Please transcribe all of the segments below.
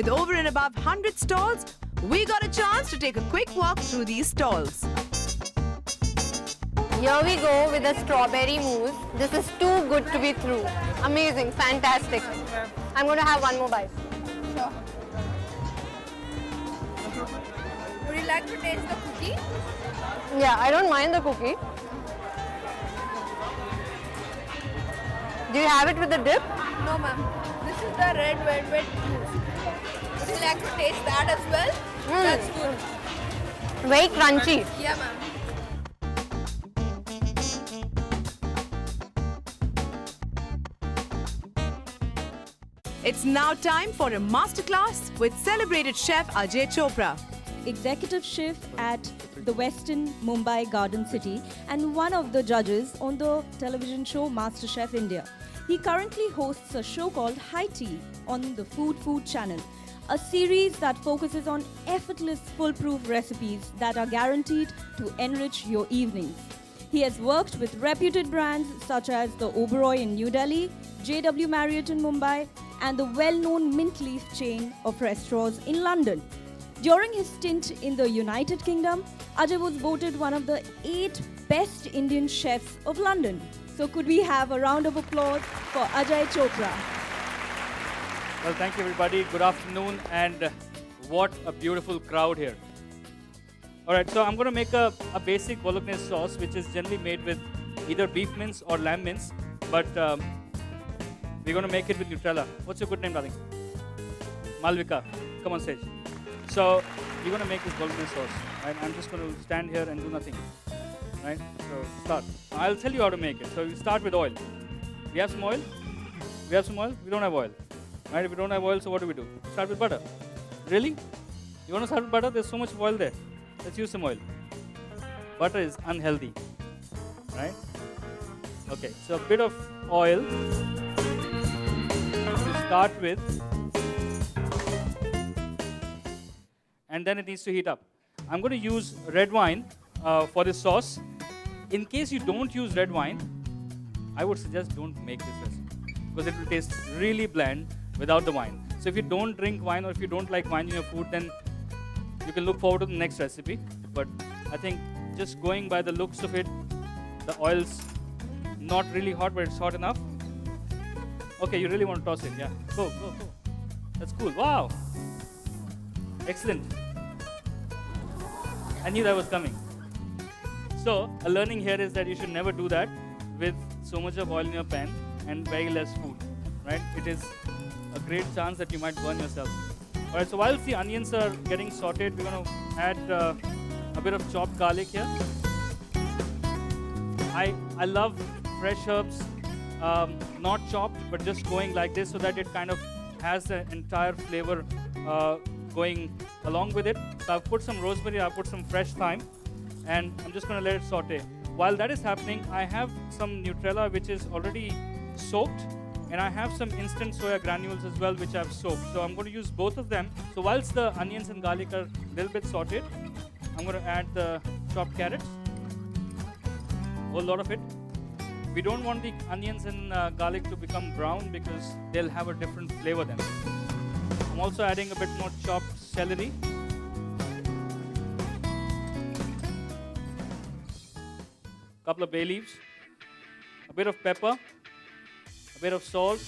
With over and above 100 stalls, we got a chance to take a quick walk through these stalls. Here we go with the strawberry mousse. This is too good to be true. Amazing, fantastic. I'm going to have one more bite. Sure. Would you like to taste the cookie? Yeah, I don't mind the cookie. Do you have it with the dip? No, ma'am. This is the red velvet mousse. Would you like to taste that as well? That's good. Very crunchy. Yeah, ma'am. It's now time for a masterclass with celebrated chef Ajay Chopra. Executive chef at the Westin Mumbai Garden City and one of the judges on the television show MasterChef India. He currently hosts a show called High Tea on the Food channel, a series that focuses on effortless, foolproof recipes that are guaranteed to enrich your evenings. He has worked with reputed brands such as the Oberoi in New Delhi, JW Marriott in Mumbai, and the well-known Mint Leaf chain of restaurants in London. During his stint in the United Kingdom, Ajay was voted one of the 8 best Indian chefs of London. So could we have a round of applause for Ajay Chopra? Well, thank you everybody. Good afternoon, and what a beautiful crowd here. All right, so I'm going to make a basic bolognese sauce, which is generally made with either beef mince or lamb mince, but we're going to make it with Nutella. What's your good name, darling? Malvika. Come on stage. So we're going to make this bolognese sauce, right? I'm just going to stand here and do nothing, right? So start. I'll tell you how to make it. So we start with oil. We have some oil? We have some oil? We don't have oil, right? If we don't have oil, so what do? Start with butter. Really? You want to start with butter? There's so much oil there. Let's use some oil. Butter is unhealthy, right? Okay, so a bit of oil to start with. And then it needs to heat up. I'm going to use red wine for this sauce. In case you don't use red wine, I would suggest don't make this recipe because it will taste really bland without the wine. So if you don't drink wine or if you don't like wine in your food, then you can look forward to the next recipe. But I think just going by the looks of it, the oil's not really hot, but it's hot enough. Okay, you really want to toss it, yeah. Go. That's cool. Wow. Excellent. I knew that was coming. So, a learning here is that you should never do that with so much of oil in your pan and very less food, right? It is a great chance that you might burn yourself. All right, so while the onions are getting sauteed, we're going to add a bit of chopped garlic here. I love fresh herbs, not chopped, but just going like this so that it kind of has the entire flavor going along with it. So I've put some rosemary, I've put some fresh thyme, and I'm just going to let it saute. While that is happening, I have some Nutella which is already soaked, and I have some instant soya granules as well which I've soaked. So I'm going to use both of them. So whilst the onions and garlic are a little bit sauteed, I'm going to add the chopped carrots, a whole lot of it. We don't want the onions and garlic to become brown because they'll have a different flavor then. I'm also adding a bit more chopped celery. Couple of bay leaves, a bit of pepper, a bit of salt.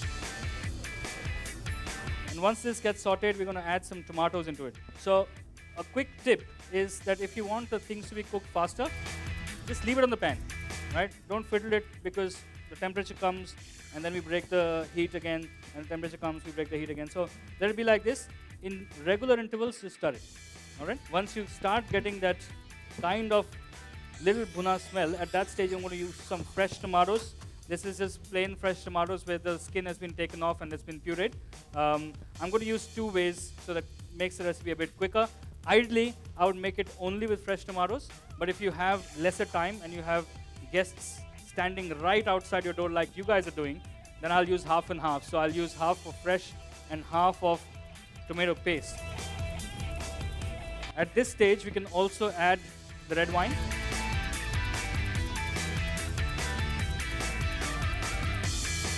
And once this gets sauteed, we're going to add some tomatoes into it. So a quick tip is that if you want the things to be cooked faster, just leave it on the pan, right? Don't fiddle it because the temperature comes and then we break the heat again, and the temperature comes, we break the heat again. So let it be like this. In regular intervals, just stir it, all right? Once you start getting that kind of little bhuna smell, at that stage I'm going to use some fresh tomatoes. This is just plain fresh tomatoes where the skin has been taken off and it's been pureed. I'm going to use 2 ways so that makes the recipe a bit quicker. Ideally, I would make it only with fresh tomatoes, but if you have lesser time and you have guests standing right outside your door like you guys are doing, then I'll use half and half. So I'll use half of fresh and half of tomato paste. At this stage, we can also add the red wine.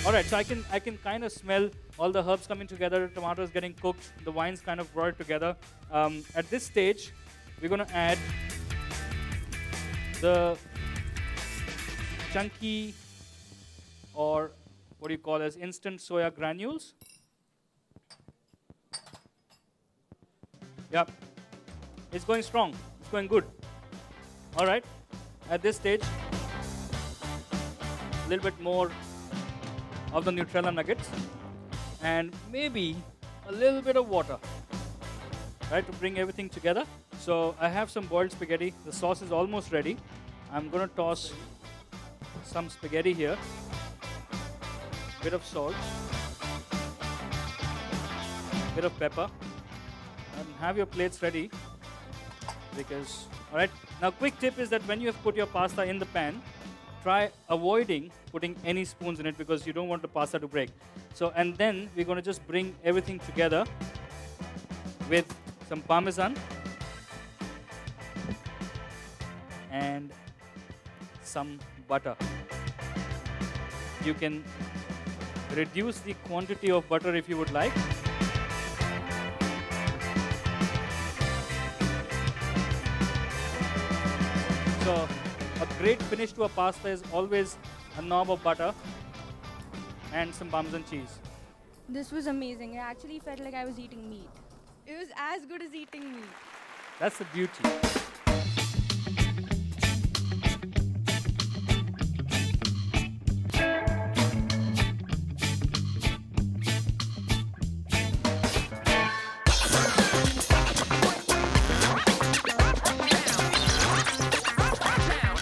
All right, so I can kind of smell all the herbs coming together, tomatoes getting cooked, the wine's kind of brought it together. At this stage, we're going to add the chunky, or what do you call as instant soya granules. Yep, it's going strong, it's going good. All right, at this stage, a little bit more of the Nutella nuggets and maybe a little bit of water, right, to bring everything together. So I have some boiled spaghetti. The sauce is almost ready. I'm going to toss some spaghetti here, bit of salt, bit of pepper, and have your plates ready because, all right. Now, quick tip is that when you have put your pasta in the pan, try avoiding putting any spoons in it because you don't want the pasta to break. So, and then we're going to just bring everything together with some parmesan and some butter. You can reduce the quantity of butter if you would like. So, a great finish to a pasta is always a knob of butter and some Parmesan cheese. This was amazing. I actually felt like I was eating meat. It was as good as eating meat. That's the beauty.